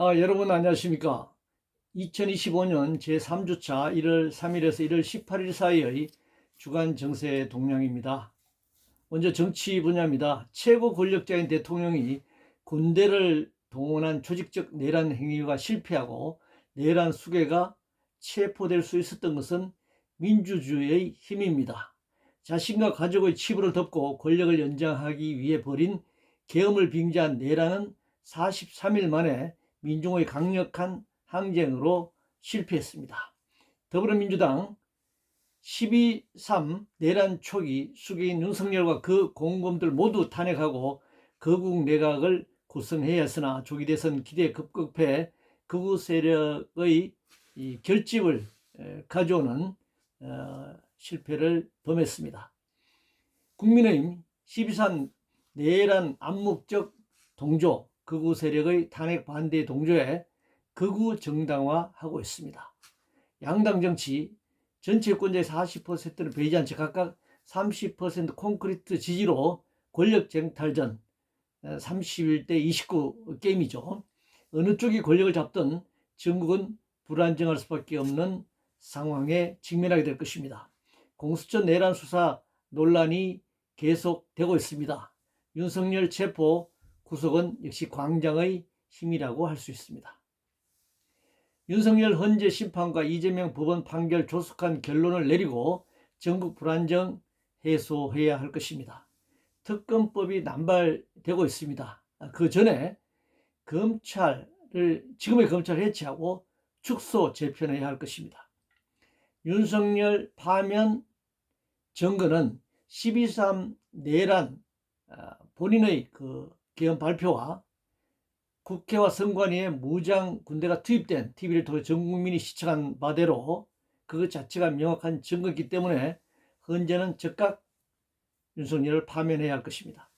여러분 안녕하십니까? 2025년 제3주차 1월 3일에서 1월 18일 사이의 주간 정세 동향입니다. 먼저 정치 분야입니다. 최고 권력자인 대통령이 군대를 동원한 조직적 내란 행위가 실패하고 내란 수괴가 체포될 수 있었던 것은 민주주의의 힘입니다. 자신과 가족의 치부를 덮고 권력을 연장하기 위해 벌인 계엄을 빙자한 내란은 43일 만에 민중의 강력한 항쟁으로 실패했습니다. 더불어민주당 12.3 내란 초기 수기인 윤석열과 그 공범들 모두 탄핵하고 거국 내각을 구성해야 했으나 조기 대선 기대에 급급해 극우 세력의 결집을 가져오는 실패를 범했습니다. 국민의힘 12.3 내란 암묵적 동조, 극우 세력의 탄핵 반대 동조에 극우 정당화하고 있습니다. 양당 정치 전체 유권자의 40%를 배제한 채 각각 30% 콘크리트 지지로 권력 쟁탈전 31대 29 게임이죠. 어느 쪽이 권력을 잡든 전국은 불안정할 수밖에 없는 상황에 직면하게 될 것입니다. 공수처 내란 수사 논란이 계속되고 있습니다. 윤석열 체포 구속은 역시 광장의 힘이라고 할 수 있습니다. 윤석열 헌재 심판과 이재명 법원 판결 조속한 결론을 내리고 전국 불안정 해소해야 할 것입니다. 특검법이 남발되고 있습니다. 그 전에 지금의 검찰을 해체하고 축소 재편해야 할 것입니다. 윤석열 파면 정거는 12.3 내란 본인의 계엄 발표와 국회와 선관위에 무장 군대가 투입된 TV를 통해 전 국민이 시청한 바대로 그것 자체가 명확한 증거이기 때문에 헌재는 즉각 윤석열을 파면해야 할 것입니다.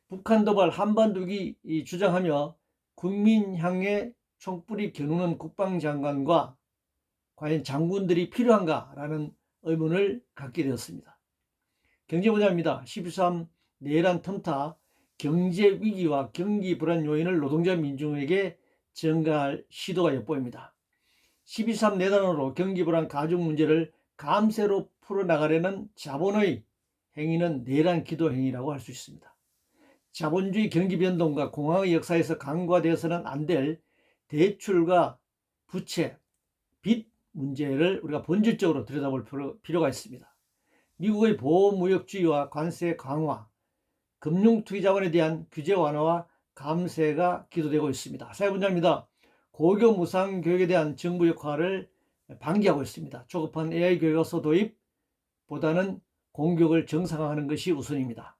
북한 도발 한반도기 주장하며 국민 향해 총불이 겨누는 국방장관과 과연 장군들이 필요한가라는 의문을 갖게 되었습니다. 경제분야입니다. 12.3 내란 틈타 경제 위기와 경기 불안 요인을 노동자 민중에게 전가할 시도가 엿보입니다. 12.3 내란으로 경기 불안 가중 문제를 감세로 풀어나가려는 자본의 행위는 내란 기도 행위라고 할 수 있습니다. 자본주의 경기 변동과 공황의 역사에서 간과되어서는 안 될 대출과 부채, 빚 문제를 우리가 본질적으로 들여다볼 필요가 있습니다. 미국의 보호무역주의와 관세 강화, 금융투기자본에 대한 규제 완화와 감세가 기도되고 있습니다. 사회분야입니다. 고교 무상교육에 대한 정부 역할을 방기하고 있습니다. 조급한 AI 교과서 도입보다는 공교육을 정상화하는 것이 우선입니다.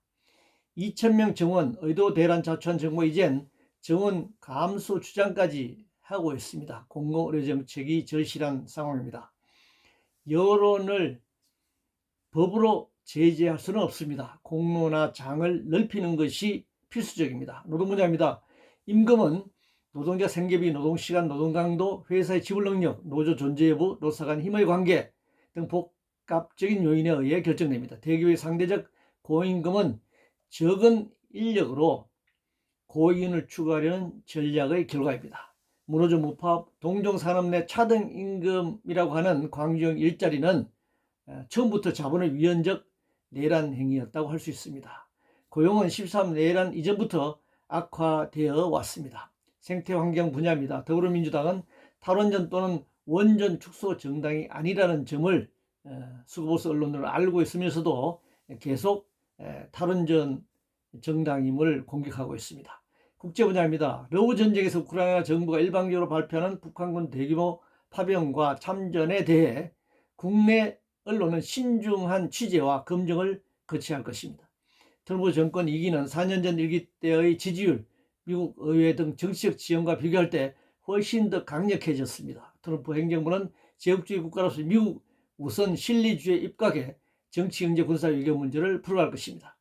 2,000명 정원, 의도 대란 자초한 정부 이젠 정원 감소 주장까지 하고 있습니다. 공공의료정책이 절실한 상황입니다. 여론을 법으로 제재할 수는 없습니다. 공로나 장을 넓히는 것이 필수적입니다. 노동분야입니다. 임금은 노동자 생계비, 노동시간, 노동강도, 회사의 지불능력, 노조 존재 여부, 노사 간 힘의 관계 등 복합적인 요인에 의해 결정됩니다. 대기업의 상대적 고임금은 적은 인력으로 고인을 추구하려는 전략의 결과입니다. 무노조 무파업, 동종산업 내 차등 임금이라고 하는 광주형 일자리는 처음부터 자본의 위헌적 내란 행위였다고 할 수 있습니다. 고용은 13 내란 이전부터 악화되어 왔습니다. 생태환경 분야입니다. 더불어민주당은 탈원전 또는 원전 축소 정당이 아니라는 점을 수구보수 언론들은 알고 있으면서도 계속 탈원전 정당임을 공격하고 있습니다. 국제 분야입니다. 러우 전쟁에서 우크라이나 정부가 일방적으로 발표하는 북한군 대규모 파병과 참전에 대해 국내 언론은 신중한 취재와 검증을 거쳐야 할 것입니다. 트럼프 정권 2기는 4년 전 1기 때의 지지율, 미국 의회 등 정치적 지형과 비교할 때 훨씬 더 강력해졌습니다. 트럼프 행정부는 제국주의 국가로서 미국 우선 실리주의에 입각해 정치, 경제, 군사, 외교 문제를 풀어갈 것입니다.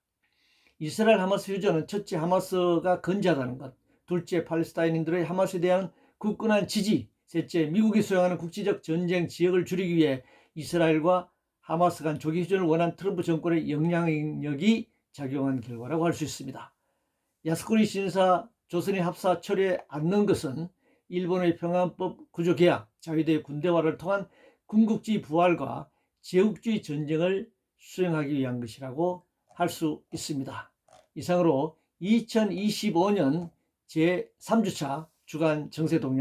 이스라엘 하마스 휴전은 첫째 하마스가 건재하다는 것, 둘째 팔레스타인인들의 하마스에 대한 굳건한 지지, 셋째 미국이 수용하는 국제적 전쟁 지역을 줄이기 위해 이스라엘과 하마스 간 조기 휴전을 원한 트럼프 정권의 영향력이 작용한 결과라고 할 수 있습니다. 야스쿠니 신사 조선이 합사 철회에 않는 것은 일본의 평안법 구조개혁, 자위대 군대화를 통한 군국주의 부활과 제국주의 전쟁을 수행하기 위한 것이라고 할 수 있습니다. 이상으로 2025년 제3주차 주간 정세동향